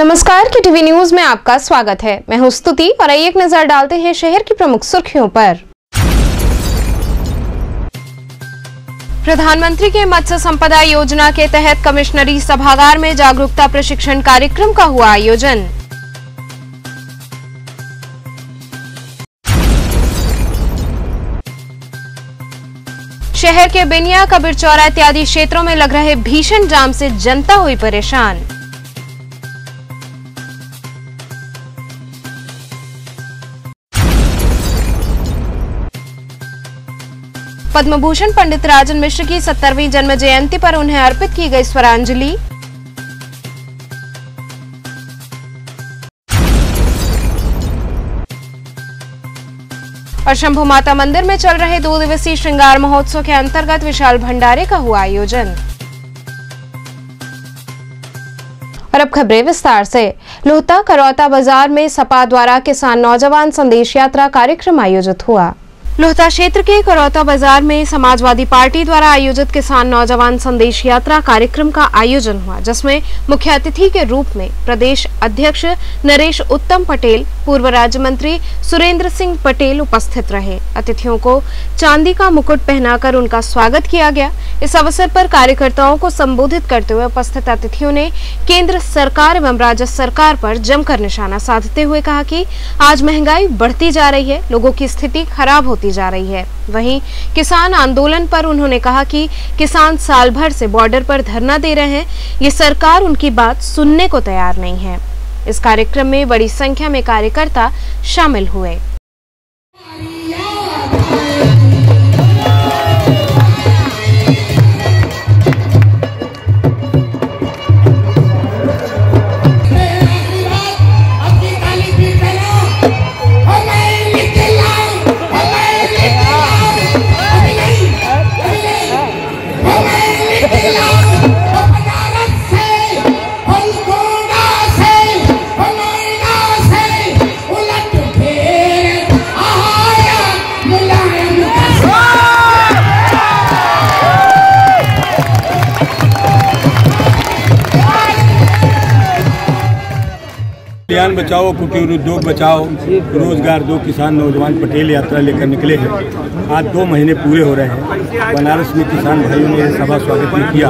नमस्कार, के TV news में आपका स्वागत है। मैं हूं स्तुति और आइए एक नजर डालते हैं शहर की प्रमुख सुर्खियों पर। प्रधानमंत्री के मत्स्य संपदा योजना के तहत कमिश्नरी सभागार में जागरूकता प्रशिक्षण कार्यक्रम का हुआ आयोजन। शहर के बेनिया, कबीर चौरा इत्यादि क्षेत्रों में लग रहे भीषण जाम से जनता हुई परेशान। पद्म भूषण पंडित राजन मिश्र की 70वीं जन्म जयंती पर उन्हें अर्पित की गई स्वरांजलि। और शंभू माता मंदिर में चल रहे 2 दिवसीय श्रृंगार महोत्सव के अंतर्गत विशाल भंडारे का हुआ आयोजन। और अब खबरें विस्तार से। लोहता करौता बाजार में सपा द्वारा किसान नौजवान संदेश यात्रा कार्यक्रम आयोजित हुआ। लोहता क्षेत्र के करौता बाजार में समाजवादी पार्टी द्वारा आयोजित किसान नौजवान संदेश यात्रा कार्यक्रम का आयोजन हुआ, जिसमें मुख्य अतिथि के रूप में प्रदेश अध्यक्ष नरेश उत्तम पटेल, पूर्व राज्य मंत्री सुरेंद्र सिंह पटेल उपस्थित रहे। अतिथियों को चांदी का मुकुट पहनाकर उनका स्वागत किया गया। इस अवसर पर कार्यकर्ताओं को संबोधित करते हुए उपस्थित अतिथियों ने केंद्र सरकार एवं राज्य सरकार पर जमकर निशाना साधते हुए कहा कि आज महंगाई बढ़ती जा रही है, लोगों की स्थिति खराब होती जा रही है। वहीं किसान आंदोलन पर उन्होंने कहा कि किसान साल भर से बॉर्डर पर धरना दे रहे हैं, ये सरकार उनकी बात सुनने को तैयार नहीं है। इस कार्यक्रम में बड़ी संख्या में कार्यकर्ता शामिल हुए। किसान बचाओ, कुटीर उद्योग बचाओ, रोजगार दो, किसान नौजवान पटेल यात्रा लेकर निकले हैं। आज 2 महीने पूरे हो रहे हैं। बनारस में किसान भाइयों ने सभा स्वागत भी किया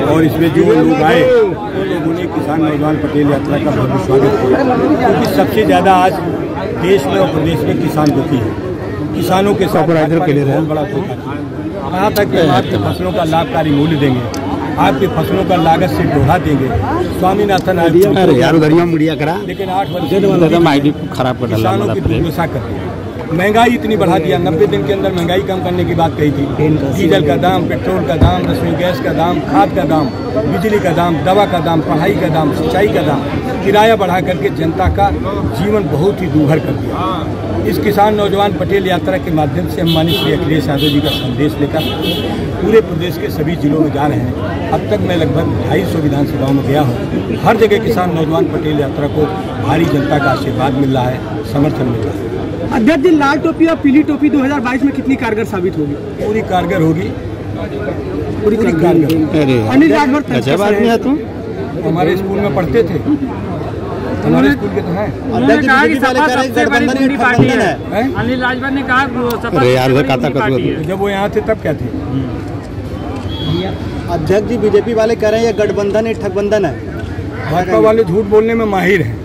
और इसमें जो लोग आए उन लोगों ने किसान नौजवान पटेल यात्रा का बहुत स्वागत किया, क्योंकि सबसे ज़्यादा आज देश में और प्रदेश में किसान दुखी है। किसानों के साथ बहुत बड़ा धोखा था। कहा था कि आपकी फसलों का लाभकारी मूल्य देंगे, आपकी फसलों का लागत से दोहरा देंगे। स्वामीनाथन मीडिया करा, लेकिन 8 वर्ष खराब कर किसानों की दुर्दशा कर दी। महंगाई इतनी बढ़ा दिया। 90 दिन के अंदर महंगाई कम करने की बात कही थी। डीजल का दाम, पेट्रोल का दाम, रसोई गैस का दाम, खाद का दाम, बिजली का दाम, दवा का दाम, पढ़ाई का दाम, सिंचाई का दाम, किराया बढ़ा करके जनता का जीवन बहुत ही दूभर कर दिया। इस किसान नौजवान पटेल यात्रा के माध्यम से हम माननीय श्री अखिलेश यादव जी का संदेश लेकर पूरे प्रदेश के सभी जिलों में जा रहे हैं। अब तक मैं लगभग 250 विधानसभाओं में गया हूँ। हर जगह किसान नौजवान पटेल यात्रा को भारी जनता का आशीर्वाद मिल रहा है, समर्थन मिल रहा है। अध्यक्ष जी, लाल टोपी और पीली टोपी 2022 में कितनी कारगर साबित होगी? पूरी कारगर होगी, पूरी कारगर। अनिल राजभर हमारे स्कूल में पढ़ते थे, हमारे स्कूल के तो हैं। उन्होंने कहा कि सपा सबसे बड़ी गुंडी पार्टी है। अनिल राजभर ने कहा जब वो यहाँ थे तब क्या थे? अध्यक्ष जी, बीजेपी वाले कह रहे हैं ये गठबंधन है, ठगबंधन है। भाजपा वाले झूठ बोलने में माहिर हैं।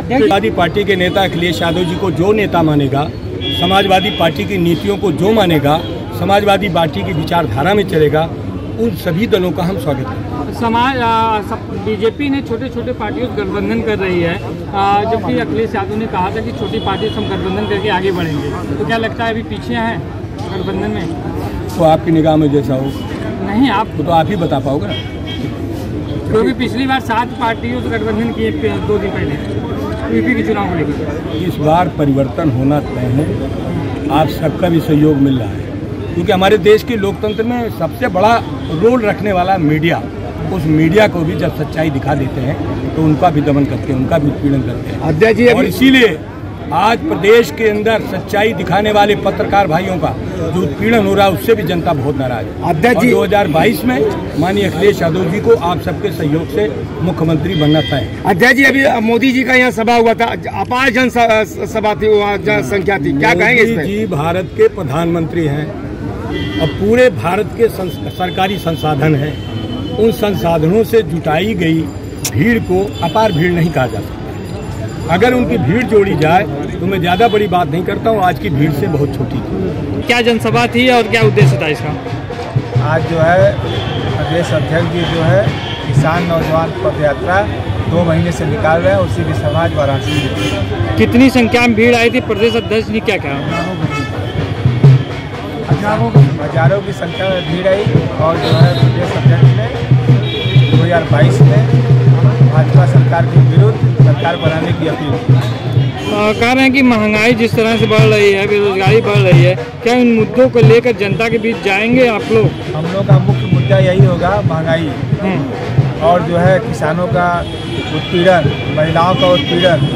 समाजवादी पार्टी के नेता अखिलेश यादव जी को जो नेता मानेगा, समाजवादी पार्टी की नीतियों को जो मानेगा, समाजवादी पार्टी की विचारधारा में चलेगा, उन सभी दलों का हम स्वागत करें। बीजेपी ने छोटे छोटे पार्टियों से गठबंधन कर रही है, जबकि अखिलेश यादव ने कहा था कि छोटी पार्टी से हम गठबंधन करके आगे बढ़ेंगे। तो क्या लगता है अभी पीछे हैं गठबंधन में? तो आपकी निगाह में जैसा हो। नहीं, आपको तो आप ही बता पाओगे ना, क्योंकि पिछली बार 7 पार्टियों से गठबंधन किए 2 दिन पहले यूपी के चुनाव को लेकर। इस बार परिवर्तन होना तय है। आप सबका भी सहयोग मिल रहा है, क्योंकि हमारे देश के लोकतंत्र में सबसे बड़ा रोल रखने वाला मीडिया। उस मीडिया को भी जब सच्चाई दिखा देते हैं तो उनका भी दमन करते हैं, उनका भी उत्पीड़न करते हैं। अध्यक्ष जी, और इसीलिए आज प्रदेश के अंदर सच्चाई दिखाने वाले पत्रकार भाइयों का जो उत्पीड़न हो रहा है उससे भी जनता बहुत नाराज है। अध्यक्ष जी 2022 में माननीय अखिलेश यादव जी को आप सबके सहयोग से मुख्यमंत्री बनना तय है। अध्यक्ष जी, अभी मोदी जी का यहाँ सभा हुआ था, अपार जनसभा थी, वहाँ जनसंख्या थी, क्या कहेंगे इस पे? जी भारत के प्रधानमंत्री हैं और पूरे भारत के सरकारी संसाधन हैं, उन संसाधनों से जुटाई गई भीड़ को अपार भीड़ नहीं कहा जा सकता। अगर उनकी भीड़ जोड़ी जाए तो मैं ज़्यादा बड़ी बात नहीं करता हूँ, आज की भीड़ से बहुत छोटी थी। क्या जनसभा थी और क्या उद्देश्य था इसका? आज जो है प्रदेश अध्यक्ष जी जो है किसान नौजवान पद यात्रा 2 महीने से निकाल रहे हैं, उसी की सभा वाराणसी में। कितनी संख्या में भीड़ आई थी? प्रदेश अध्यक्ष ने क्या कहा? हजारों की संख्या में भीड़ आई और जो है प्रदेश अध्यक्ष ने 2022 में भाजपा सरकार के विरुद्ध सरकार बनाने की अपील की। कह रहे हैं कि महंगाई जिस तरह से बढ़ रही है, बेरोजगारी बढ़ रही है, क्या इन मुद्दों को लेकर जनता के बीच जाएंगे आप लोग? हम लोग का मुख्य मुद्दा यही होगा, महंगाई और जो है किसानों का उत्पीड़न, महिलाओं का उत्पीड़न,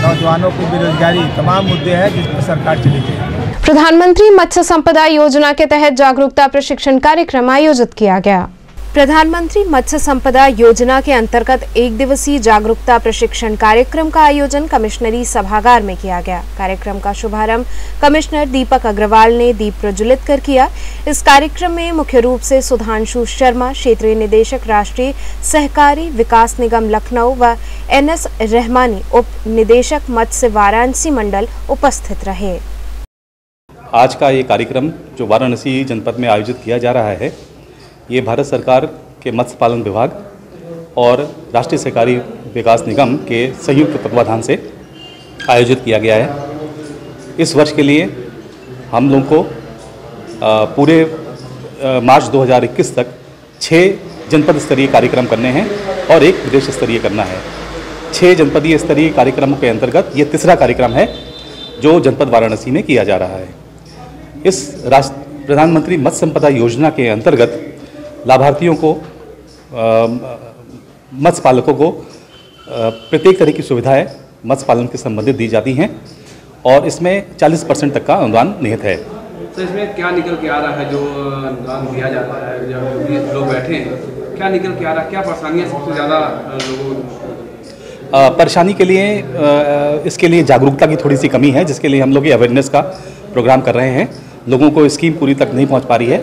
नौजवानों की बेरोजगारी, तमाम मुद्दे हैं जिस पर सरकार चलेगी। प्रधानमंत्री मत्स्य संपदा योजना के तहत जागरूकता प्रशिक्षण कार्यक्रम आयोजित किया गया। प्रधानमंत्री मत्स्य संपदा योजना के अंतर्गत 1 दिवसीय जागरूकता प्रशिक्षण कार्यक्रम का आयोजन कमिश्नरी सभागार में किया गया। कार्यक्रम का शुभारंभ कमिश्नर दीपक अग्रवाल ने दीप प्रज्वलित कर किया। इस कार्यक्रम में मुख्य रूप से सुधांशु शर्मा, क्षेत्रीय निदेशक राष्ट्रीय सहकारी विकास निगम लखनऊ व NS रहमानी, उप निदेशक मत्स्य वाराणसी मंडल उपस्थित रहे। आज का ये कार्यक्रम जो वाराणसी जनपद में आयोजित किया जा रहा है, ये भारत सरकार के मत्स्य पालन विभाग और राष्ट्रीय सहकारी विकास निगम के संयुक्त तत्वाधान से आयोजित किया गया है। इस वर्ष के लिए हम लोग को पूरे मार्च 2021 तक 6 जनपद स्तरीय कार्यक्रम करने हैं और 1 प्रदेश स्तरीय करना है। 6 जनपदीय स्तरीय कार्यक्रमों के अंतर्गत ये तीसरा कार्यक्रम है जो जनपद वाराणसी में किया जा रहा है। इस प्रधानमंत्री मत्स्य संपदा योजना के अंतर्गत लाभार्थियों को, मत्स्य पालकों को प्रत्येक तरह की सुविधाएं मत्स्य पालन के संबंधित दी जाती हैं और इसमें 40% तक का अनुदान निहित है। तो इसमें क्या निकल के आ रहा है जो अनुदान दिया जाता है, जब लोग बैठे हैं क्या निकल के आ रहा है, क्या परेशानियाँ सबसे ज़्यादा लोगों? परेशानी के लिए इसके लिए जागरूकता की थोड़ी सी कमी है, जिसके लिए हम लोग ये अवेयरनेस का प्रोग्राम कर रहे हैं। लोगों को स्कीम पूरी तक नहीं पहुंच पा रही है।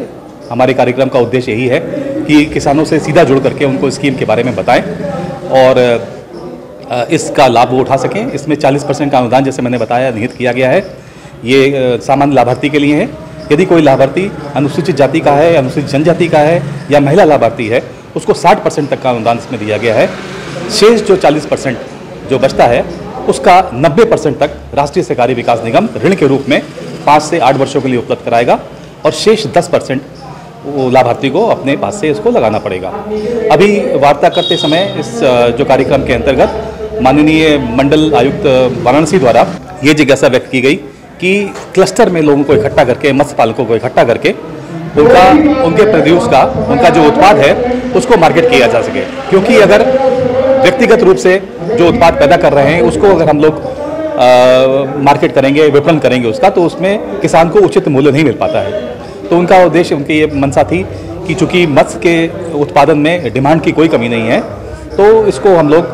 हमारे कार्यक्रम का उद्देश्य यही है कि किसानों से सीधा जुड़ करके उनको स्कीम के बारे में बताएं और इसका लाभ वो उठा सकें। इसमें 40% का अनुदान, जैसे मैंने बताया, निहित किया गया है। ये सामान्य लाभार्थी के लिए है। यदि कोई लाभार्थी अनुसूचित जाति का है, अनुसूचित जनजाति का है या महिला लाभार्थी है, उसको 60% तक का अनुदान इसमें दिया गया है। शेष जो 40% जो बचता है उसका 90% तक राष्ट्रीय सहकारी विकास निगम ऋण के रूप में 5 से 8 वर्षों के लिए उपलब्ध कराएगा और शेष 10% वो लाभार्थी को अपने पास से इसको लगाना पड़ेगा। अभी वार्ता करते समय इस जो कार्यक्रम के अंतर्गत माननीय मंडल आयुक्त वाराणसी द्वारा ये जिज्ञासा व्यक्त की गई कि क्लस्टर में लोगों को इकट्ठा करके, मत्स्य पालकों को इकट्ठा करके उनके प्रोड्यूस का, उनका जो उत्पाद है उसको मार्केट किया जा सके। क्योंकि अगर व्यक्तिगत रूप से जो उत्पाद पैदा कर रहे हैं उसको अगर हम लोग मार्केट करेंगे, विपणन करेंगे उसका, तो उसमें किसान को उचित मूल्य नहीं मिल पाता है। तो उनका उद्देश्य, उनकी ये मंशा थी कि चूंकि मत्स्य के उत्पादन में डिमांड की कोई कमी नहीं है, तो इसको हम लोग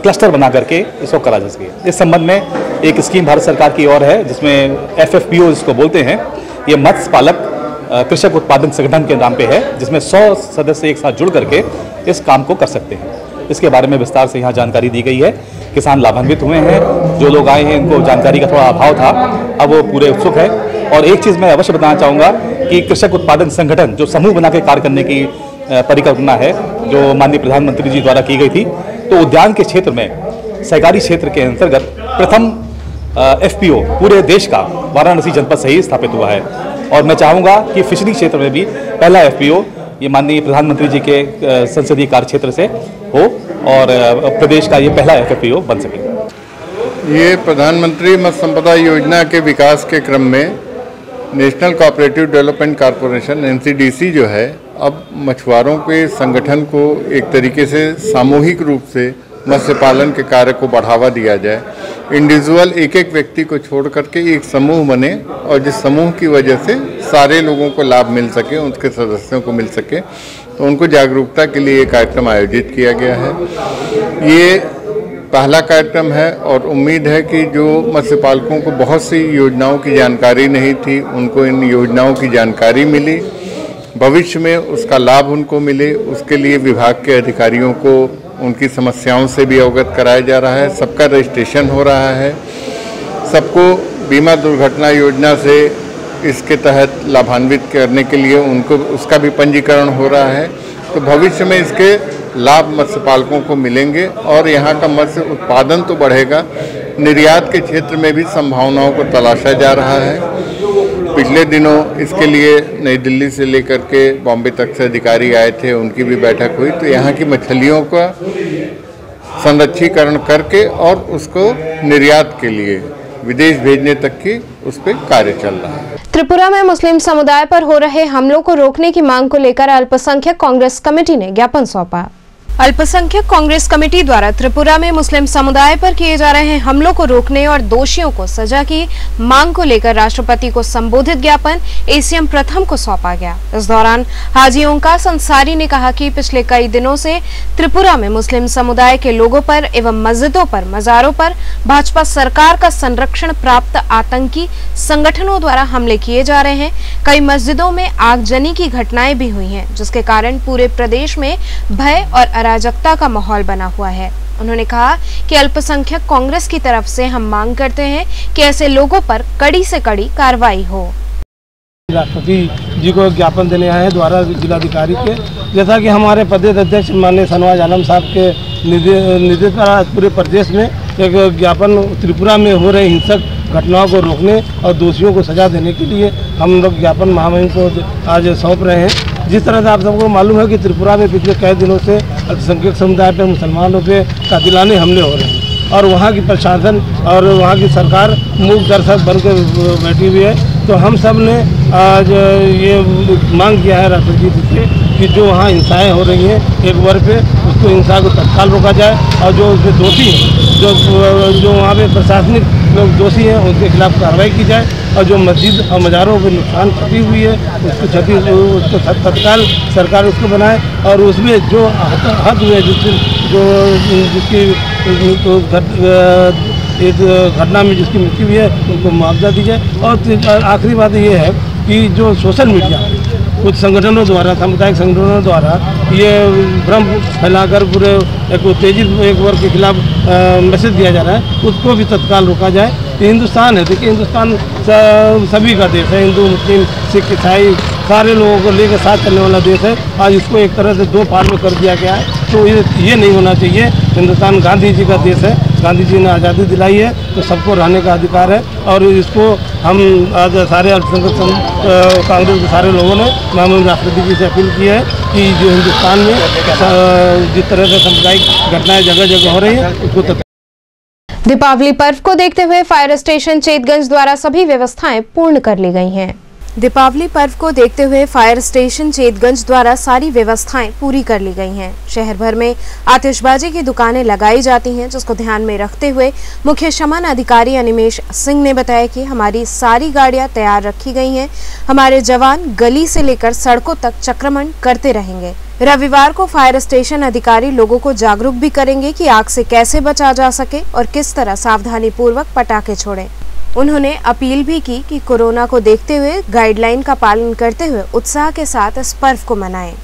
क्लस्टर बना करके इसको करा जा सके। इस संबंध में एक स्कीम भारत सरकार की ओर है जिसमें FFPO इसको बोलते हैं। ये मत्स्य पालक कृषक उत्पादन संगठन के नाम पे है, जिसमें 100 सदस्य एक साथ जुड़ करके इस काम को कर सकते हैं। इसके बारे में विस्तार से यहाँ जानकारी दी गई है। किसान लाभान्वित हुए हैं। जो लोग आए हैं उनको जानकारी का थोड़ा अभाव था, अब वो पूरे उत्सुक है। और एक चीज़ मैं अवश्य बताना चाहूँगा कि कृषक उत्पादन संगठन जो समूह बना के कार्य करने की परिकल्पना है, जो माननीय प्रधानमंत्री जी द्वारा की गई थी, तो उद्यान के क्षेत्र में, सहकारी क्षेत्र के अंतर्गत प्रथम FPO पूरे देश का वाराणसी जनपद से ही स्थापित हुआ है। और मैं चाहूँगा कि फिशरी क्षेत्र में भी पहला FPO ये माननीय प्रधानमंत्री जी के संसदीय कार्य क्षेत्र से हो और प्रदेश का ये पहला FPO बन सके। ये प्रधानमंत्री मत्स्य संपदा योजना के विकास के क्रम में national cooperative development corporation NCDC जो है, अब मछुआरों के संगठन को एक तरीके से सामूहिक रूप से मत्स्य पालन के कार्य को बढ़ावा दिया जाए। इंडिविजुअल एक एक व्यक्ति को छोड़ करके एक समूह बने और जिस समूह की वजह से सारे लोगों को लाभ मिल सके, उसके सदस्यों को मिल सके, तो उनको जागरूकता के लिए ये कार्यक्रम आयोजित किया गया है। ये पहला कार्यक्रम है और उम्मीद है कि जो मत्स्य पालकों को बहुत सी योजनाओं की जानकारी नहीं थी, उनको इन योजनाओं की जानकारी मिली, भविष्य में उसका लाभ उनको मिले, उसके लिए विभाग के अधिकारियों को उनकी समस्याओं से भी अवगत कराया जा रहा है। सबका रजिस्ट्रेशन हो रहा है, सबको बीमा दुर्घटना योजना से इसके तहत लाभान्वित करने के लिए उनको उसका भी पंजीकरण हो रहा है। तो भविष्य में इसके लाभ मत्स्य पालकों को मिलेंगे और यहाँ का मत्स्य उत्पादन तो बढ़ेगा, निर्यात के क्षेत्र में भी संभावनाओं को तलाशा जा रहा है। पिछले दिनों इसके लिए नई दिल्ली से लेकर के बॉम्बे तक से अधिकारी आए थे, उनकी भी बैठक हुई। तो यहाँ की मछलियों का संरक्षीकरण करके और उसको निर्यात के लिए विदेश भेजने तक की उस पर कार्य चल रहा है। त्रिपुरा में मुस्लिम समुदाय पर हो रहे हमलों को रोकने की मांग को लेकर अल्पसंख्यक कांग्रेस कमेटी ने ज्ञापन सौंपा। अल्पसंख्यक कांग्रेस कमेटी द्वारा त्रिपुरा में मुस्लिम समुदाय पर किए जा रहे हमलों को रोकने और दोषियों को सजा की मांग को लेकर राष्ट्रपति को संबोधित ज्ञापन एसीएम प्रथम को सौंपा गया। इस दौरान हाजी ओंकार अंसारी ने कहा कि पिछले कई दिनों से त्रिपुरा में मुस्लिम समुदाय के लोगों पर एवं मस्जिदों पर, मजारों पर भाजपा सरकार का संरक्षण प्राप्त आतंकी संगठनों द्वारा हमले किए जा रहे हैं। कई मस्जिदों में आगजनी की घटनाएं भी हुई हैं, जिसके कारण पूरे प्रदेश में भय और अराजकता का माहौल बना हुआ है। उन्होंने कहा कि अल्पसंख्यक कांग्रेस की तरफ से हम मांग करते हैं कि ऐसे लोगों पर कड़ी से कड़ी कार्रवाई हो। राष्ट्रपति जी को ज्ञापन देने आए हैं द्वारा जिलाधिकारी के, जैसा कि हमारे प्रदेश अध्यक्ष माननीय शहनवाज आलम साहब के निर्देश पर आज पूरे प्रदेश में एक ज्ञापन त्रिपुरा में हो रहे हिंसक घटनाओं को रोकने और दोषियों को सजा देने के लिए हम लोग ज्ञापन महामहिम को आज सौंप रहे हैं। जिस तरह से आप सबको मालूम है कि त्रिपुरा में पिछले कई दिनों से अल्पसंख्यक समुदाय पर, मुसलमानों पे कातिलाने हमले हो रहे हैं और वहाँ की प्रशासन और वहाँ की सरकार मूक दर्शक बनकर बैठी हुई है। तो हम सब ने आज ये मांग किया है राष्ट्रपति जी से कि जो वहाँ हिंसाएं हो रही हैं एक वर्ग पे, उसको हिंसा को तत्काल रोका जाए और जो उसमें दोषी हैं, जो वहाँ पे प्रशासनिक लोग दोषी हैं, उनके खिलाफ कार्रवाई की जाए और जो मस्जिद और मज़ारों पर नुकसान क्षति हुई है उसको तत्काल सरकार उसको बनाए और उसमें जो हद हुए जिसकी इस घटना में जिसकी मृत्यु हुई है उनको मुआवजा दी जाए। और आखिरी बात ये है कि जो सोशल मीडिया कुछ संगठनों द्वारा, सामुदायिक संगठनों द्वारा ये भ्रम फैलाकर पूरे एक उत्तेजित एक वर्ग के खिलाफ मैसेज दिया जा रहा है, उसको भी तत्काल रोका जाए। ये हिंदुस्तान है, देखिए हिंदुस्तान सभी का देश है, हिंदू मुस्लिम सिख ईसाई सारे लोगों को लेकर साथ चलने वाला देश है। आज इसको एक तरह से दो फाड़ में कर दिया गया है, तो ये नहीं होना चाहिए। हिंदुस्तान गांधी जी का देश है, गांधी जी ने आज़ादी दिलाई है, तो सबको रहने का अधिकार है और इसको हम आज सारे अल्पसंख्यक कांग्रेस के सारे लोगों ने माननीय राष्ट्रपति जी से अपील की है कि जो हिंदुस्तान में जिस तरह से सामुदायिक घटनाएं जगह जगह हो रही हैं उसको दीपावली पर्व को देखते हुए फायर स्टेशन चेतगंज द्वारा सभी व्यवस्थाएं पूर्ण कर ली गई हैं। दीपावली पर्व को देखते हुए फायर स्टेशन चेतगंज द्वारा सारी व्यवस्थाएं पूरी कर ली गई हैं। शहर भर में आतिशबाजी की दुकानें लगाई जाती हैं, जिसको ध्यान में रखते हुए मुख्य शमन अधिकारी अनिमेश सिंह ने बताया कि हमारी सारी गाड़ियां तैयार रखी गई हैं। हमारे जवान गली से लेकर सड़कों तक चक्रमण करते रहेंगे। रविवार को फायर स्टेशन अधिकारी लोगों को जागरूक भी करेंगे कि आग से कैसे बचा जा सके और किस तरह सावधानी पूर्वक पटाखे छोड़ें। उन्होंने अपील भी की कि कोरोना को देखते हुए गाइडलाइन का पालन करते हुए उत्साह के साथ इस पर्व को मनाएं।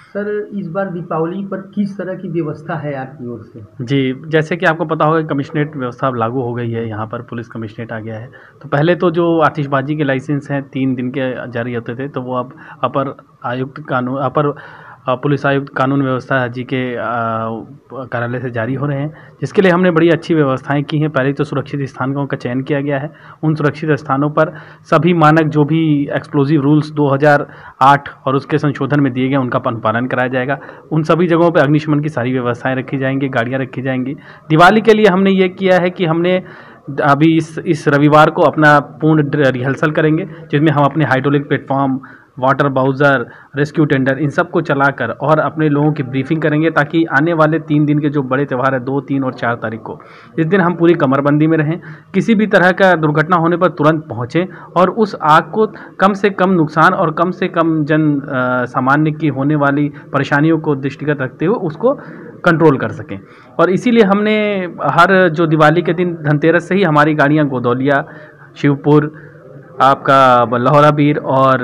सर, इस बार दीपावली पर किस तरह की व्यवस्था है आपकी ओर से? जी, जैसे कि आपको पता होगा कमिश्नरेट व्यवस्था लागू हो गई है, यहाँ पर पुलिस कमिश्नरेट आ गया है। तो पहले तो जो आतिशबाजी के लाइसेंस हैं 3 दिन के जारी होते थे, तो वो अब अपर पुलिस आयुक्त कानून व्यवस्था जी के कार्यालय से जारी हो रहे हैं, जिसके लिए हमने बड़ी अच्छी व्यवस्थाएं की हैं। पहले तो सुरक्षित स्थानों का चयन किया गया है। उन सुरक्षित स्थानों पर सभी मानक जो भी एक्सप्लोजिव रूल्स 2008 और उसके संशोधन में दिए गए उनका अनुपालन कराया जाएगा। उन सभी जगहों पर अग्निशमन की सारी व्यवस्थाएं रखी जाएंगी, गाड़ियाँ रखी जाएंगी। दिवाली के लिए हमने ये किया है कि हमने अभी इस रविवार को अपना पूर्ण रिहर्सल करेंगे, जिसमें हम अपने hydraulic platform, water bowser, rescue tender, इन सब को चलाकर और अपने लोगों की ब्रीफिंग करेंगे ताकि आने वाले 3 दिन के जो बड़े त्यौहार है 2, 3 और 4 तारीख को, इस दिन हम पूरी कमरबंदी में रहें, किसी भी तरह का दुर्घटना होने पर तुरंत पहुँचें और उस आग को कम से कम नुकसान और कम से कम सामान्य की होने वाली परेशानियों को दृष्टिगत रखते हुए उसको कंट्रोल कर सकें। और इसीलिए हमने हर जो दिवाली के दिन धनतेरस से ही हमारी गाड़ियाँ गोदौलिया, शिवपुर, आपका लहौराबीर और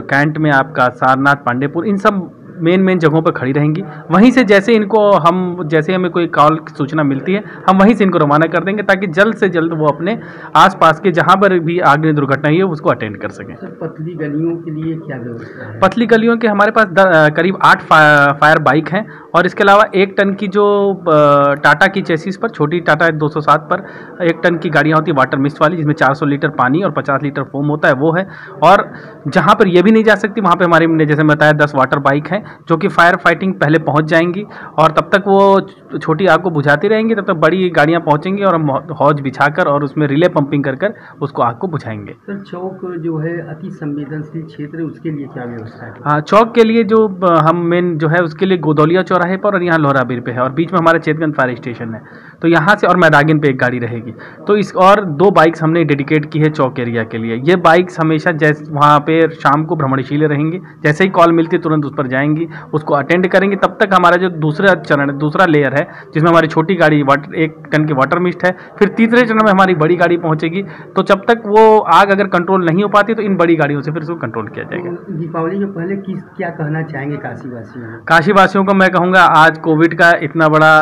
कैंट में आपका सारनाथ, पांडेपुर, इन सब मेन जगहों पर खड़ी रहेंगी। वहीं से जैसे हमें कोई कॉल सूचना मिलती है हम वहीं से इनको रवाना कर देंगे ताकि जल्द से जल्द वो अपने आसपास के जहां पर भी आग दुर्घटना हुई है उसको अटेंड कर सकें। पतली गलियों के लिए क्या व्यवस्था है? पतली गलियों के हमारे पास करीब 8 फायर बाइक हैं और इसके अलावा 1 टन की जो टाटा की चेसिस पर, छोटी टाटा 207 पर 1 टन की गाड़ियाँ होती है वाटर मिस्ट वाली, जिसमें 400 लीटर पानी और 50 लीटर फोम होता है, वो है। और जहाँ पर ये भी नहीं जा सकती वहाँ पर हमारी जैसे मैं बताया 10 वाटर बाइक हैं जो कि फायर फाइटिंग पहले पहुंच जाएंगी और तब तक वो छोटी आग को बुझाती रहेंगी, तब तक बड़ी गाड़ियां पहुंचेंगी और हम हौज बिछाकर और उसमें रिले पंपिंग कर उसको आग को बुझाएंगे। सर, चौक जो है अति संवेदनशील क्षेत्र है, उसके लिए क्या व्यवस्था है? हाँ, चौक के लिए जो हम मेन जो है उसके लिए गोदौलिया चौराहे पर और यहाँ लहौराबीर पे है और बीच में हमारा चेतगंज फायर स्टेशन है, तो यहाँ से और मैदागिन पे एक गाड़ी रहेगी। तो इस और 2 बाइक्स हमने डेडिकेट की है चौक एरिया के लिए। ये बाइक्स हमेशा जैसे वहाँ पे शाम को भ्रमणशील रहेंगी, जैसे ही कॉल मिलती है तुरंत उस पर जाएंगी, उसको अटेंड करेंगे। तब तक हमारा जो दूसरा लेयर है जिसमें हमारी छोटी गाड़ी 1 टन की वाटर मिस्ट है, फिर तीसरे चरण में हमारी बड़ी गाड़ी पहुंचेगी। तो जब तक वो आग अगर कंट्रोल नहीं हो पाती तो इन बड़ी गाड़ियों से फिर उसको कंट्रोल किया जाएगा। दीपावली के पहले क्या कहना चाहेंगे काशीवासियों को? काशीवासियों को मैं कहूँगा आज कोविड का इतना बड़ा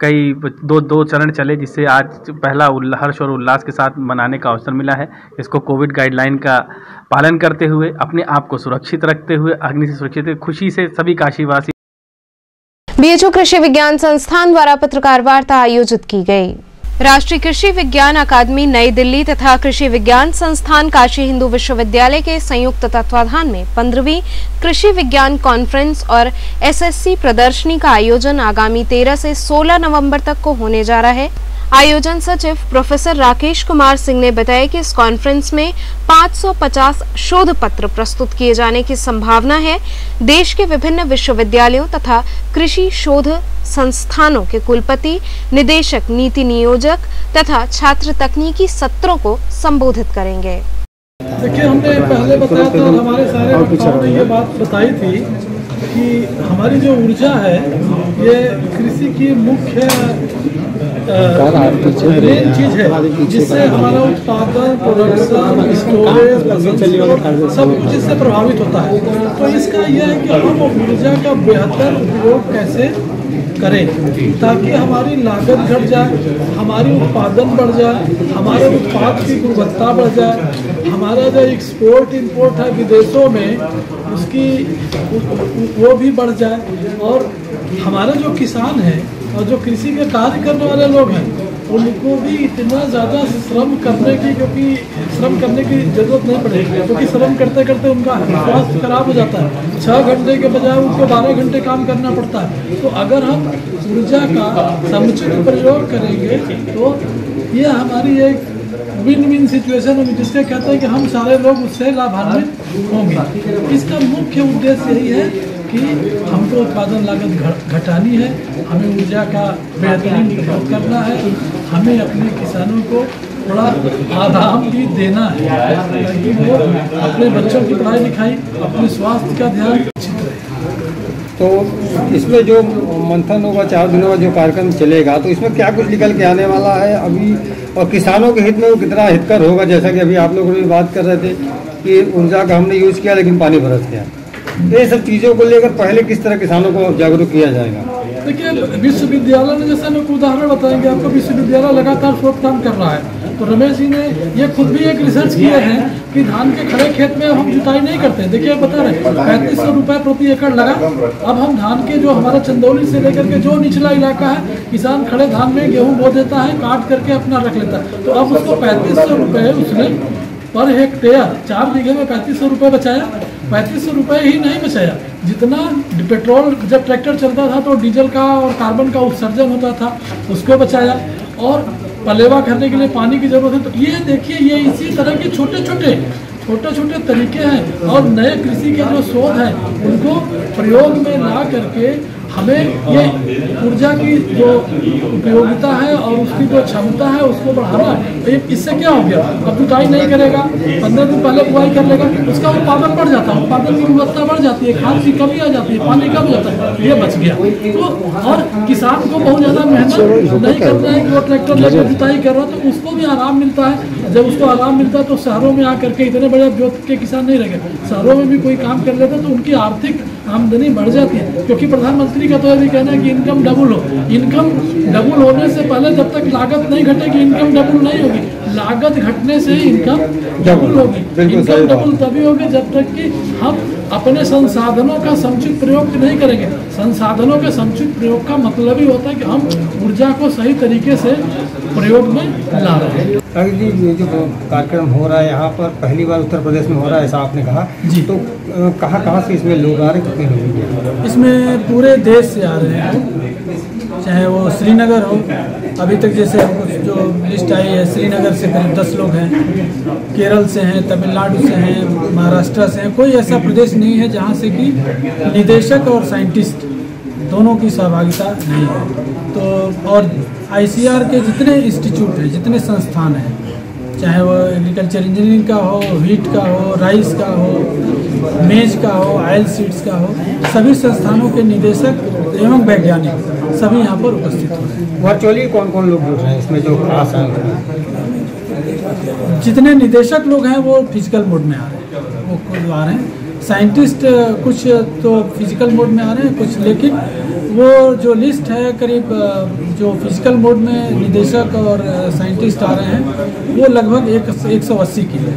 कई दो चरण चले जिससे आज पहला हर्ष और उल्लास के साथ मनाने का अवसर मिला है। इसको कोविड गाइडलाइन का पालन करते हुए, अपने आप को सुरक्षित रखते हुए, अग्नि से सुरक्षित खुशी से सभी काशीवासी। बीएचयू कृषि विज्ञान संस्थान द्वारा पत्रकार वार्ता आयोजित की गई। राष्ट्रीय कृषि विज्ञान अकादमी नई दिल्ली तथा कृषि विज्ञान संस्थान काशी हिंदू विश्वविद्यालय के संयुक्त तत्वाधान में 15वीं कृषि विज्ञान कॉन्फ्रेंस और एसएससी प्रदर्शनी का आयोजन आगामी 13 से 16 नवंबर तक को होने जा रहा है। आयोजन सचिव प्रोफेसर राकेश कुमार सिंह ने बताया कि इस कॉन्फ्रेंस में 550 शोध पत्र प्रस्तुत किए जाने की संभावना है। देश के विभिन्न विश्वविद्यालयों तथा कृषि शोध संस्थानों के कुलपति, निदेशक, नीति नियोजक तथा छात्र तकनीकी सत्रों को संबोधित करेंगे। देखिए, हमने पहले बताया तो हमारे सारे वक्ताओं ने ये बात बताई थी कि हमारी जो ऊर्जा है ये कृषि की मुख्य मेन चीज है जिससे हमारा उत्पादन, प्रोडक्शन, स्टोरेज सब कुछ इससे प्रभावित होता है। तो इसका यह है कि हम ऊर्जा का बेहतर उपयोग कैसे करें ताकि हमारी लागत घट जाए, हमारी उत्पादन बढ़ जाए, हमारे उत्पाद की गुणवत्ता बढ़ जाए, हमारा जो एक्सपोर्ट इंपोर्ट है विदेशों में उसकी वो भी बढ़ जाए और हमारे जो किसान हैं और जो कृषि के कार्य करने वाले लोग हैं उनको भी इतना ज़्यादा श्रम करने की जरूरत नहीं पड़ेगी, क्योंकि श्रम करते करते उनका स्वास्थ्य खराब हो जाता है। 6 घंटे के बजाय उनको 12 घंटे काम करना पड़ता है। तो अगर हम ऊर्जा का समुचित प्रयोग करेंगे तो ये हमारी एक विन विन सिचुएशन होगी, जिससे कहते हैं कि हम सारे लोग उससे लाभान्वित होंगे। इसका मुख्य उद्देश्य यही है कि हमको उत्पादन लागत घटानी है, हमें ऊर्जा का बेहतरीन प्रयोग करना है, हमें अपने किसानों को थोड़ा आराम भी देना है ताकि वो अपने बच्चों की पढ़ाई लिखाई, अपने स्वास्थ्य का ध्यान उचित रहे। तो इसमें जो मंथन होगा 4 दिनों का जो कार्यक्रम चलेगा तो इसमें क्या कुछ निकल के आने वाला है अभी, और किसानों के हित में वो कितना हितकर होगा? जैसा कि अभी आप लोग भी बात कर रहे थे कि ऊर्जा का हमने यूज़ किया लेकिन पानी बरस गया, ये सब चीज़ों को लेकर पहले किस तरह किसानों को जागरूक किया जाएगा? देखिए, विश्वविद्यालय में जैसे मैं उदाहरण बताएंगे आपको, विश्वविद्यालय लगातार शोध काम कर रहा है। तो रमेश जी ने ये खुद भी एक रिसर्च किए हैं कि धान के खड़े खेत में हम जुताई नहीं करते। देखिए, बता रहे 3500 रुपये प्रति एकड़ लगा। अब हम धान के जो हमारा चंदौली से लेकर के जो निचला इलाका है, किसान खड़े धान में गेहूँ बो देता है, काट करके अपना रख लेता है। तो अब उसको 3500 रुपये उसने पर हेक्टेयर 4 बीघे में 3500 रुपये बचाया। 3500 रुपये ही नहीं बचाया, जितना पेट्रोल जब ट्रैक्टर चलता था तो डीजल का और कार्बन का उत्सर्जन होता था उसको बचाया, और पलेवा करने के लिए पानी की जरूरत है। तो ये देखिए, ये इसी तरह के छोटे छोटे छोटे तरीके हैं और नए कृषि के जो शोध हैं उनको प्रयोग में ला करके हमें ये ऊर्जा की जो उपयोगिता है और उसकी जो क्षमता है उसको बढ़ाना है। इससे क्या हो गया, अब जुताई नहीं करेगा, 15 दिन पहले बुआई कर लेगा, उसका उत्पादन बढ़ जाता है, उत्पादन की गुणवत्ता बढ़ जाती है, खाद की कमी आ जाती है, पानी कम जाता है, ये बच गया। तो और किसान को बहुत ज़्यादा मेहनत नहीं करना है कि वो ट्रैक्टर लेकर जुताई कर रहा है, तो उसको भी आराम मिलता है। जब उसको आराम मिलता है तो शहरों में आकर के इतने बड़े जोत के किसान नहीं रह गए, शहरों में भी कोई काम कर लेते तो उनकी आर्थिक आमदनी बढ़ जाती है, क्योंकि प्रधानमंत्री का तो ये भी कहना है कि इनकम डबल हो। इनकम डबल होने से पहले जब तक लागत नहीं घटेगी इनकम डबल नहीं होगी, लागत घटने से इनकम डबल होगी। इनकम डबल तभी होगी जब तक कि हम अपने संसाधनों का समुचित प्रयोग नहीं करेंगे। संसाधनों के समुचित प्रयोग का मतलब ही होता है कि हम ऊर्जा को सही तरीके से प्रयोग में ला रहे हैं। ये जो कार्यक्रम हो रहा है यहाँ पर पहली बार उत्तर प्रदेश में हो रहा है, ऐसा आपने कहा जी, तो कहाँ से इसमें लोग आ रहे हैं, कितने लोग? इसमें पूरे देश से आ रहे हैं, चाहे वो श्रीनगर हो, अभी तक जैसे कुछ जो लिस्ट आई है श्रीनगर से करीब 10 लोग हैं, केरल से हैं, तमिलनाडु से हैं, महाराष्ट्र से हैं। कोई ऐसा प्रदेश नहीं है जहाँ से कि निदेशक और साइंटिस्ट दोनों की सहभागिता नहीं है। तो और ICAR के जितने इंस्टीट्यूट हैं, जितने संस्थान हैं, चाहे वो एग्रीकल्चर इंजीनियरिंग का हो, व्हीट का हो, राइस का हो, मेज का हो, ऑयल सीड्स का हो, सभी संस्थानों के निदेशक एवं वैज्ञानिक सभी यहाँ पर उपस्थित हो रहे हैं। वर्चुअली कौन कौन लोग जुड़ रहे हैं इसमें जो खास हैं? जितने निदेशक लोग हैं वो फिजिकल मोड में आ रहे हैं, वो खुद आ रहे हैं। साइंटिस्ट कुछ तो फिजिकल मोड में आ रहे हैं कुछ, लेकिन वो जो लिस्ट है करीब जो फिजिकल मोड में निदेशक और साइंटिस्ट आ रहे हैं वो लगभग 180 की है।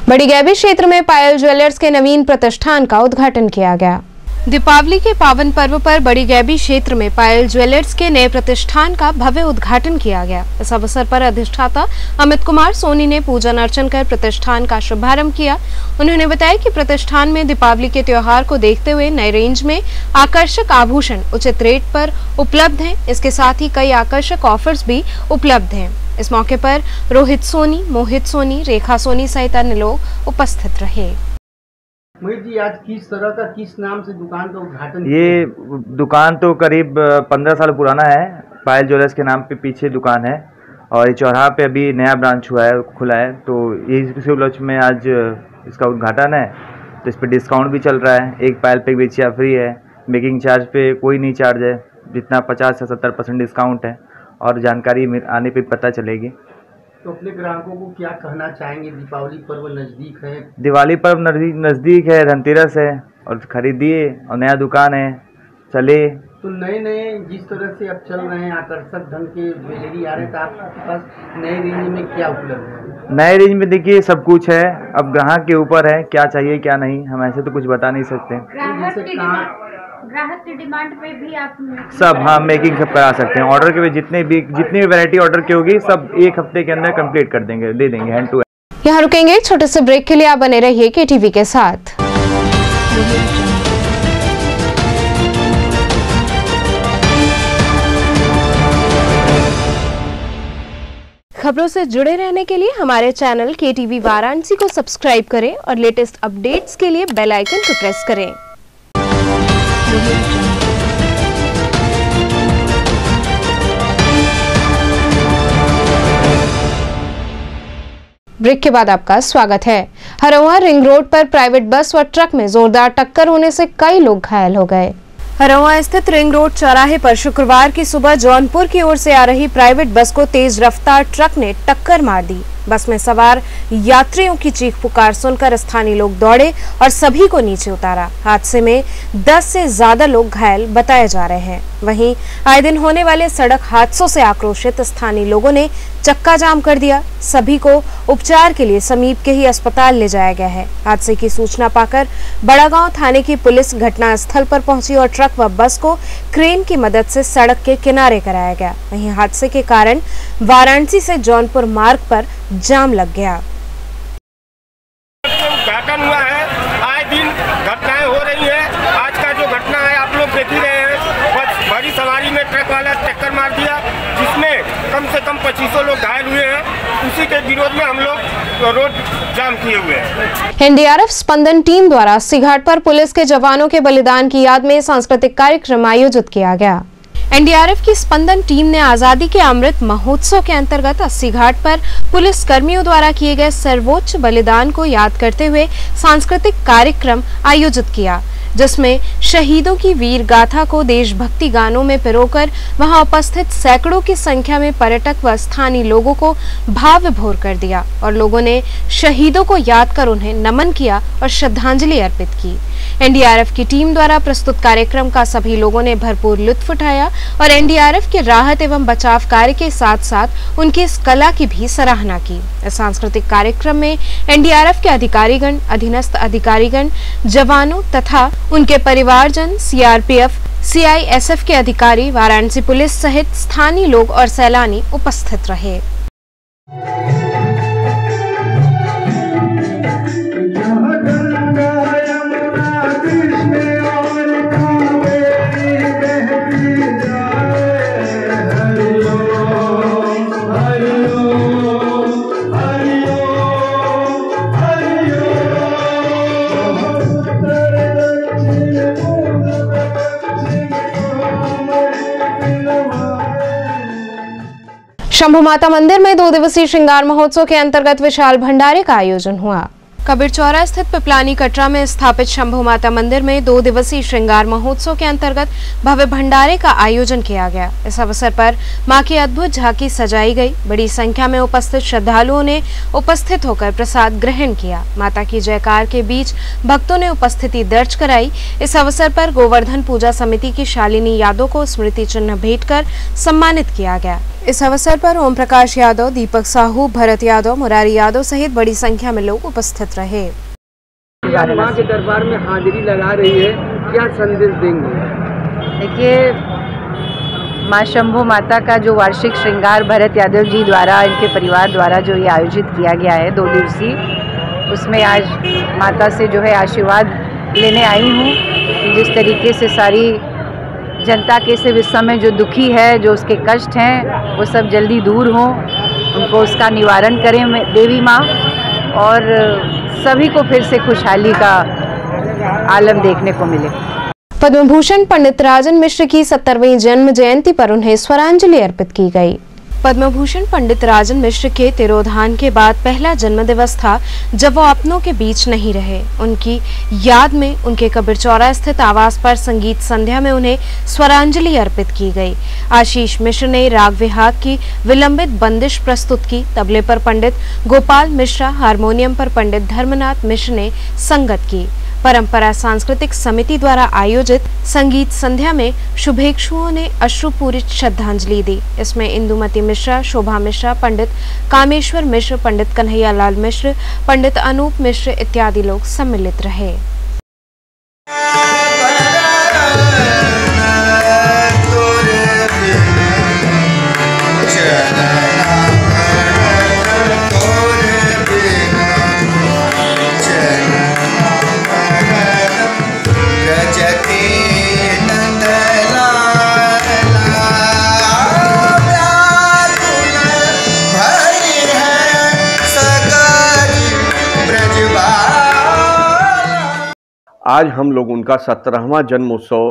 बड़ी गैबी क्षेत्र में पायल ज्वेलर्स के नवीन प्रतिष्ठान का उद्घाटन किया गया। दीपावली के पावन पर्व पर बड़ी गैबी क्षेत्र में पायल ज्वेलर्स के नए प्रतिष्ठान का भव्य उद्घाटन किया गया। इस अवसर पर अधिष्ठाता अमित कुमार सोनी ने पूजन अर्चन कर प्रतिष्ठान का शुभारंभ किया। उन्होंने बताया कि प्रतिष्ठान में दीपावली के त्योहार को देखते हुए नए रेंज में आकर्षक आभूषण उचित रेट पर उपलब्ध हैं। इसके साथ ही कई आकर्षक ऑफर्स भी उपलब्ध हैं। इस मौके पर रोहित सोनी, मोहित सोनी, रेखा सोनी सहित अन्य लोग उपस्थित रहे। मोहित जी, आज किस तरह का किस नाम से दुकान का उद्घाटन? ये दुकान तो करीब 15 साल पुराना है, पायल ज्वेलर्स के नाम पे पीछे दुकान है और ये चौराहा पे अभी नया ब्रांच हुआ है, खुला है, तो इसी उपलक्ष्य में आज इसका उद्घाटन है। तो इस पर डिस्काउंट भी चल रहा है, एक पायल पे बेचिया फ्री है, मेकिंग चार्ज पे कोई नहीं चार्ज है, जितना 50 से 70% डिस्काउंट है और जानकारी आने पे पता चलेगी। तो अपने ग्राहकों को क्या कहना चाहेंगे? दीपावली पर्व नजदीक है, दिवाली पर्व नजदीक है, धनतेरस है और खरीदिए और नया दुकान है, चले। तो नए जिस तरह से अब चल रहे हैं आकर्षक ढंग के ज्वेलरी आ रहे हैं, तो आपके पास नए रेंज में क्या उपलब्ध है? नए रेंज में देखिए सब कुछ है, अब ग्राहक के ऊपर है क्या चाहिए क्या नहीं, हम ऐसे तो कुछ बता नहीं सकते। ग्राहक की डिमांड पे भी आप सब हाँ मेकिंग सब करा सकते हैं। ऑर्डर के जितनी भी वैरायटी ऑर्डर की होगी सब एक हफ्ते के अंदर कंप्लीट कर देंगे, दे देंगे हैंड टू हैंड। यहाँ रुकेंगे छोटे से ब्रेक के लिए, आप बने रहिए KTV के साथ। खबरों से जुड़े रहने के लिए हमारे चैनल KTV वाराणसी को सब्सक्राइब करें और लेटेस्ट अपडेट्स के लिए बेल आइकन को प्रेस करें। ब्रेक के बाद आपका स्वागत है। हरौआ रिंग रोड पर प्राइवेट बस व ट्रक में जोरदार टक्कर होने से कई लोग घायल हो गए। हरौआ स्थित रिंग रोड चौराहे पर शुक्रवार की सुबह जौनपुर की ओर से आ रही प्राइवेट बस को तेज रफ्तार ट्रक ने टक्कर मार दी। बस में सवार यात्रियों की चीख पुकार सुनकर स्थानीय लोग दौड़े और सभी को नीचे उतारा। हादसे में 10 से ज्यादा लोग घायल बताए जा रहे हैं। वहीं आए दिन होने वाले सड़क हादसों से आक्रोशित स्थानीय लोगों ने चक्का जाम कर दिया। सभी को उपचार के लिए समीप के ही अस्पताल ले जाया गया है। हादसे की सूचना पाकर बड़ागांव थाने की पुलिस घटनास्थल पर पहुंची और ट्रक व बस को क्रेन की मदद से सड़क के किनारे कराया गया। वहीं हादसे के कारण वाराणसी से जौनपुर मार्ग पर जाम लग गया। उद्घाटन हुआ है, आए दिन घटनाएं हो रही है। आज का जो घटना है आप लोग देख ही रहे हैं, बड़ी सवारी में ट्रक वाला टक्कर मार दिया, जिसमें कम से कम 2500 लोग घायल हुए हैं। उसी के विरोध में हम लोग रोड जाम किए हुए हैं। एनडीआरएफ स्पंदन टीम द्वारा अस्सी घाट पर पुलिस के जवानों के बलिदान की याद में सांस्कृतिक कार्यक्रम आयोजित किया गया। एनडीआरएफ की स्पंदन टीम ने आजादी के अमृत महोत्सव के अंतर्गत अस्सी घाट पर पुलिस कर्मियों द्वारा किए गए सर्वोच्च बलिदान को याद करते हुए सांस्कृतिक कार्यक्रम आयोजित किया, जिसमें शहीदों की वीर गाथा को देशभक्ति गानों में पिरोकर वहां उपस्थित सैकड़ों की संख्या में पर्यटक व स्थानीय लोगों को भाव विभोर कर दिया और लोगों ने शहीदों को याद कर उन्हें नमन किया और श्रद्धांजलि अर्पित की। एनडीआरएफ की टीम द्वारा प्रस्तुत कार्यक्रम का सभी लोगों ने भरपूर लुत्फ उठाया और एनडीआरएफ के राहत एवं बचाव कार्य के साथ साथ उनकी इस कला की भी सराहना की। इस सांस्कृतिक कार्यक्रम में एनडीआरएफ के अधिकारीगण, अधीनस्थ अधिकारीगण, जवानों तथा उनके परिवारजन, सीआरपीएफ, सीआईएसएफ के अधिकारी, वाराणसी पुलिस सहित स्थानीय लोग और सैलानी उपस्थित रहे। शंभू माता मंदिर में 2 दिवसीय श्रृंगार महोत्सव के अंतर्गत विशाल भंडारे का आयोजन हुआ। कबीर चौरा स्थित पिपलानी कटरा में स्थापित शंभू माता मंदिर में 2 दिवसीय श्रृंगार महोत्सव के अंतर्गत भव्य भंडारे का आयोजन किया गया। इस अवसर पर मां की अद्भुत झांकी सजाई गई। बड़ी संख्या में उपस्थित श्रद्धालुओं ने उपस्थित होकर प्रसाद ग्रहण किया। माता की जयकार के बीच भक्तों ने उपस्थिति दर्ज कराई। इस अवसर पर गोवर्धन पूजा समिति की शालिनी यादव को स्मृति चिन्ह भेंट कर सम्मानित किया गया। इस अवसर पर ओम प्रकाश यादव, दीपक साहू, भरत यादव, मुरारी यादव सहित बड़ी संख्या में लोग उपस्थित रहे। मां के दरबार में हाजिरी लगा रही है, क्या संदेश देंगे? देखिए, मां शंभू माता का जो वार्षिक श्रृंगार भरत यादव जी द्वारा, इनके परिवार द्वारा जो ये आयोजित किया गया है 2 दिवसीय, उसमें आज माता से जो है आशीर्वाद लेने आई हूँ कि जिस तरीके से सारी जनता के इस समय जो दुखी है, जो उसके कष्ट हैं, वो सब जल्दी दूर हों, उनको उसका निवारण करें देवी माँ, और सभी को फिर से खुशहाली का आलम देखने को मिले। पद्म भूषण पंडित राजन मिश्र की 70वीं जन्म जयंती पर उन्हें स्वरांजलि अर्पित की गई। पद्म भूषण पंडित राजन मिश्र के तिरोधान के बाद पहला जन्मदिवस था जब वो अपनों के बीच नहीं रहे। उनकी याद में उनके कबीर चौरा स्थित आवास पर संगीत संध्या में उन्हें स्वरांजलि अर्पित की गई। आशीष मिश्र ने राग विहाग की विलंबित बंदिश प्रस्तुत की। तबले पर पंडित गोपाल मिश्रा, हारमोनियम पर पंडित धर्मनाथ मिश्र ने संगत की। परंपरा सांस्कृतिक समिति द्वारा आयोजित संगीत संध्या में शुभेच्छुओं ने अश्रुपूरित श्रद्धांजलि दी। इसमें इंदुमती मिश्रा, शोभा मिश्रा, पंडित कामेश्वर मिश्र, पंडित कन्हैया लाल मिश्र, पंडित अनूप मिश्र इत्यादि लोग सम्मिलित रहे। आज हम लोग उनका 17वां जन्मोत्सव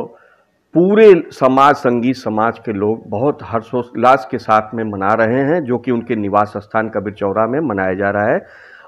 पूरे समाज, संगीत समाज के लोग बहुत हर्षोल्लास के साथ में मना रहे हैं, जो कि उनके निवास स्थान कबीर चौरा में मनाया जा रहा है।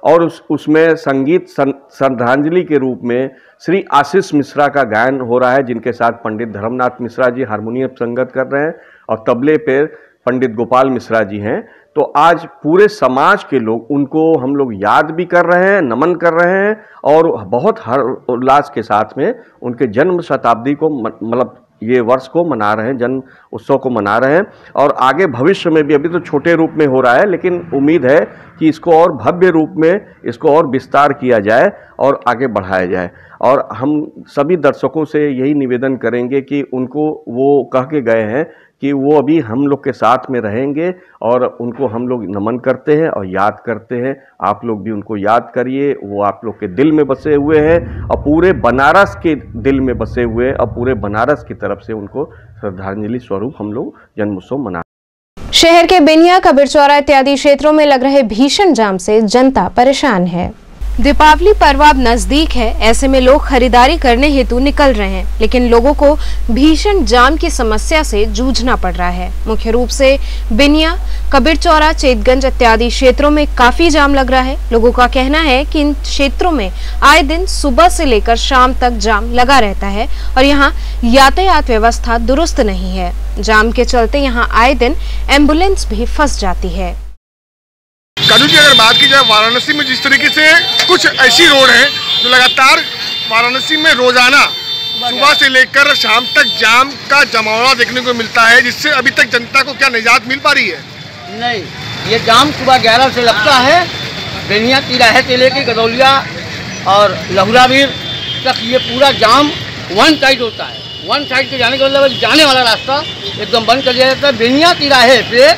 और उसमें संगीत श्रद्धांजलि के रूप में श्री आशीष मिश्रा का गायन हो रहा है, जिनके साथ पंडित धर्मनाथ मिश्रा जी हारमोनियम संगत कर रहे हैं और तबले पर पंडित गोपाल मिश्रा जी हैं। तो आज पूरे समाज के लोग उनको हम लोग याद भी कर रहे हैं, नमन कर रहे हैं और बहुत हर्षोल्लास के साथ में उनके जन्म शताब्दी को मतलब ये वर्ष को मना रहे हैं, जन्म उत्सव को मना रहे हैं। और आगे भविष्य में भी, अभी तो छोटे रूप में हो रहा है, लेकिन उम्मीद है कि इसको और भव्य रूप में इसको और विस्तार किया जाए और आगे बढ़ाया जाए। और हम सभी दर्शकों से यही निवेदन करेंगे कि उनको वो कह के गए हैं कि वो अभी हम लोग के साथ में रहेंगे और उनको हम लोग नमन करते हैं और याद करते हैं। आप लोग भी उनको याद करिए, वो आप लोग के दिल में बसे हुए हैं और पूरे बनारस के दिल में बसे हुए हैं और पूरे बनारस की तरफ से उनको श्रद्धांजलि स्वरूप हम लोग जन्मोत्सव मना। शहर के बेनिया, कबीरचौरा इत्यादि क्षेत्रों में लग रहे भीषण जाम से जनता परेशान है। दीपावली पर्व अब नजदीक है, ऐसे में लोग खरीदारी करने हेतु निकल रहे हैं, लेकिन लोगों को भीषण जाम की समस्या से जूझना पड़ रहा है। मुख्य रूप से बेनिया, कबीरचौरा, चेतगंज इत्यादि क्षेत्रों में काफी जाम लग रहा है। लोगों का कहना है कि इन क्षेत्रों में आए दिन सुबह से लेकर शाम तक जाम लगा रहता है और यहाँ यातायात व्यवस्था दुरुस्त नहीं है। जाम के चलते यहाँ आए दिन एम्बुलेंस भी फंस जाती है। कानू की अगर बात की जाए, वाराणसी में जिस तरीके से कुछ ऐसी रोड हैं जो लगातार वाराणसी में रोजाना सुबह से लेकर शाम तक जाम का जमावड़ा देखने को मिलता है, जिससे अभी तक जनता को क्या निजात मिल पा रही है? नहीं, ये जाम सुबह 11 से लगता है। बेनिया तिराहे से लेके गदौलिया और लहुरावीर तक ये पूरा जाम वन साइड होता है। वन साइड के जाने के मतलब जाने वाला रास्ता एकदम बंद कर दिया जाता है। बेनिया तिराहे पे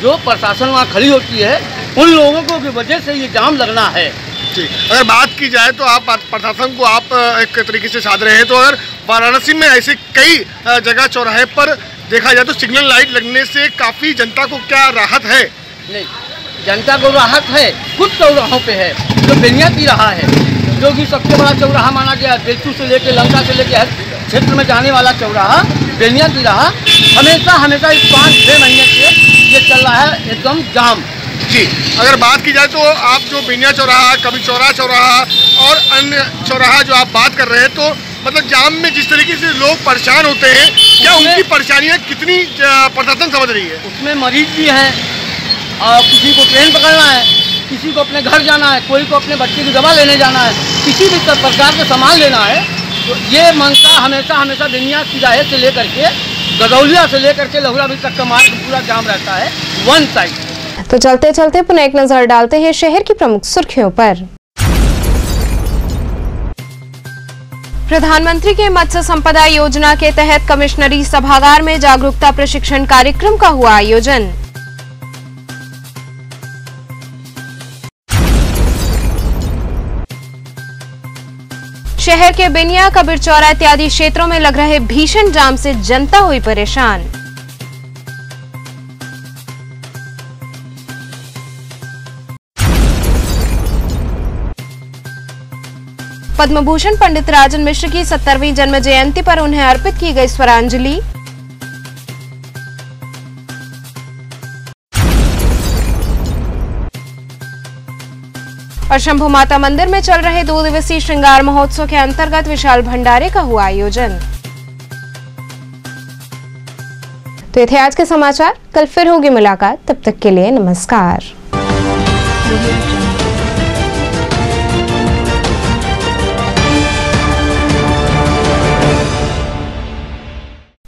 जो प्रशासन वहाँ खड़ी होती है, उन लोगों को की वजह से ये जाम लगना है। ठीक, अगर बात की जाए तो आप प्रशासन को आप एक तरीके से साध रहे हैं, तो अगर वाराणसी में ऐसे कई जगह चौराहे पर देखा जाए तो सिग्नल लाइट लगने से काफ़ी जनता को क्या राहत है? नहीं, जनता को राहत है कुछ चौराहों पे है। जो बेनिया तिराहा है, जो कि सबसे बड़ा चौराहा माना गया, बेलचू से लेके लंका से लेके हर क्षेत्र में जाने वाला चौराहा बेनिया तिराहा हमेशा इस 5-6 महीने से ये चल रहा है एकदम जाम। जी, अगर बात की जाए तो आप जो बेनिया चौराहा, कबीरचौरा चौराहा और अन्य चौराहा जो आप बात कर रहे हैं, तो मतलब जाम में जिस तरीके से लोग परेशान होते हैं, क्या उनकी परेशानियां कितनी प्रशासन समझ रही है? उसमें मरीज भी हैं और किसी को ट्रेन पकड़ना है, किसी को अपने घर जाना है, कोई को अपने बच्चे की दवा लेने जाना है, किसी भी प्रकार का सामान लेना है, तो ये मनसा हमेशा बेनिया तिराहे से लेकर के गदौलिया से लेकर के लहुरावीर तक का मार्ग पूरा जाम रहता है वन साइड। तो चलते चलते पुनः एक नजर डालते हैं शहर की प्रमुख सुर्खियों पर। प्रधानमंत्री के मत्स्य संपदा योजना के तहत कमिश्नरी सभागार में जागरूकता प्रशिक्षण कार्यक्रम का हुआ आयोजन। शहर के बेनिया, कबीरचौरा इत्यादि क्षेत्रों में लग रहे भीषण जाम से जनता हुई परेशान। पद्म भूषण पंडित राजन मिश्र की 70वीं जन्म जयंती पर उन्हें अर्पित की गई स्वरांजलि। और शंभू माता मंदिर में चल रहे 2 दिवसीय श्रृंगार महोत्सव के अंतर्गत विशाल भंडारे का हुआ आयोजन। तो ये थे आज के समाचार, कल फिर होगी मुलाकात, तब तक के लिए नमस्कार।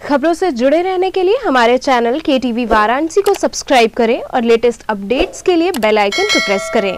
खबरों से जुड़े रहने के लिए हमारे चैनल KTV वाराणसी को सब्सक्राइब करें और लेटेस्ट अपडेट्स के लिए बेल आइकन को प्रेस करें।